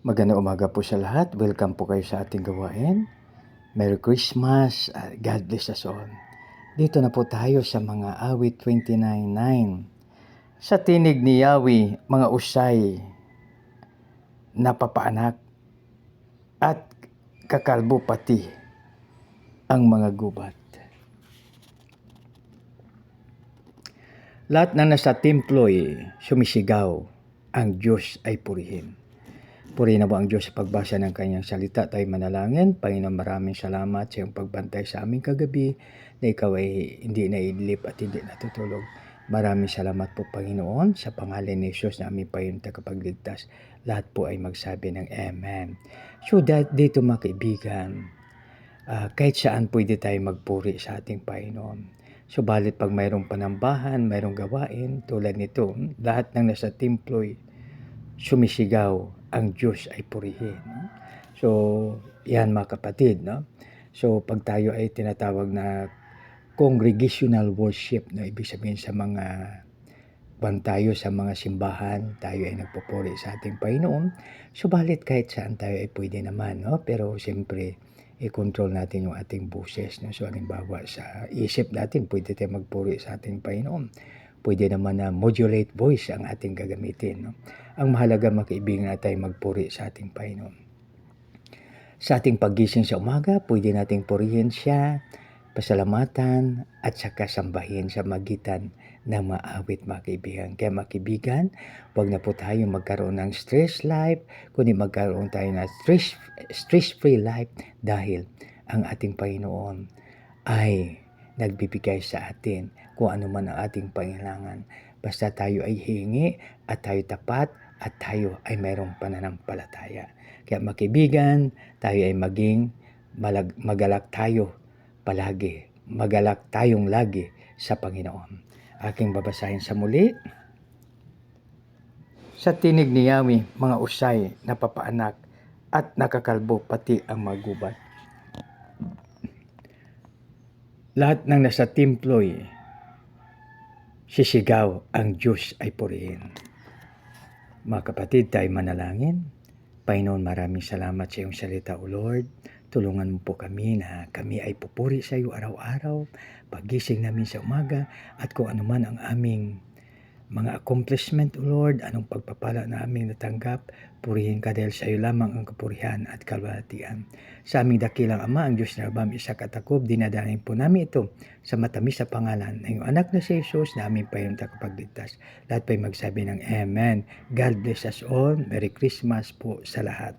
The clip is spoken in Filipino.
Magandang umaga po sa lahat. Welcome po kayo sa ating gawain. Merry Christmas. God bless us all. Dito na po tayo sa mga awit 29:9. Sa tinig ni Yahweh, mga usay, napapaanak, at kakalbo pati ang mga gubat. Lahat na nasa templo'y sumisigaw, ang Diyos ay purihin. Purihin na po ang Diyos sa pagbasa ng kanyang salita. Tayo manalangin. Panginoon, maraming salamat sa iyong pagbantay sa aming kagabi na ikaw ay hindi naidlip at hindi natutulog. Maraming salamat po, Panginoon, sa pangalan ni Jesus na aming Panginoon tagapagligtas. Lahat po ay magsabi ng Amen. So dito mga kaibigan, kahit saan pwede tayo magpuri sa ating Panginoon. Subalit pag mayroong panambahan, mayroong gawain tulad nito, lahat ng nasa templo'y sumisigaw, ang Diyos ay purihin. So, yan mga kapatid, no? So, pag tayo ay tinatawag na congregational worship, no? Ibig sabihin sa mga tayo sa mga simbahan, tayo ay nagpupuri sa ating Panginoon. Subalit kahit saan tayo ay pwede naman, no? Pero siyempre, i-control natin yung ating boses, no? So, halimbawa sa isip natin, pwede tayo magpuri sa ating Panginoon. Pwede naman na modulate voice ang ating gagamitin, no? Ang mahalaga mga kaibigan na tayo magpuri sa ating Panginoon. Sa ating paggising sa umaga, pwede nating purihin siya, pasalamatan at saka sambahin sa magitan ng maawit mga kaibigan. Kaya mga kaibigan, huwag na po tayo magkaroon ng stress life, kundi magkaroon tayo ng stress-free life dahil ang ating Panginoon ay nagbibigay sa atin kung ano man ang ating pangailangan. Basta tayo ay hingi at tayo tapat at tayo ay mayroong pananampalataya. Kaya mga kaibigan, tayo ay maging magalak tayo palagi. Magalak tayong lagi sa Panginoon. Aking babasahin sa muli. Sa tinig ni Yahweh, mga usay, napapaanak at nakakalbo pati ang magubat. Lahat ng nasa templo'y sisigaw, ang Diyos ay purihin. Mga kapatid, tayo manalangin. Panginoon, maraming salamat sa iyong salita, O Lord. Tulungan mo po kami na kami ay pupuri sa iyo araw-araw, pagising namin sa umaga, at kung ano man ang aming mga accomplishment, O Lord, anong pagpapala na aming natanggap, purihin ka dahil sa iyo lamang ang kapurihan at kalwalhatian. Sa aming dakilang Ama, ang Diyos na Abam, Isak at Jacob, dinadahin po namin ito sa matamis na pangalan ng iyong anak na si Jesus na aming Panginoon tagapagligtas. Lahat po'y magsabi ng Amen. God bless us all. Merry Christmas po sa lahat.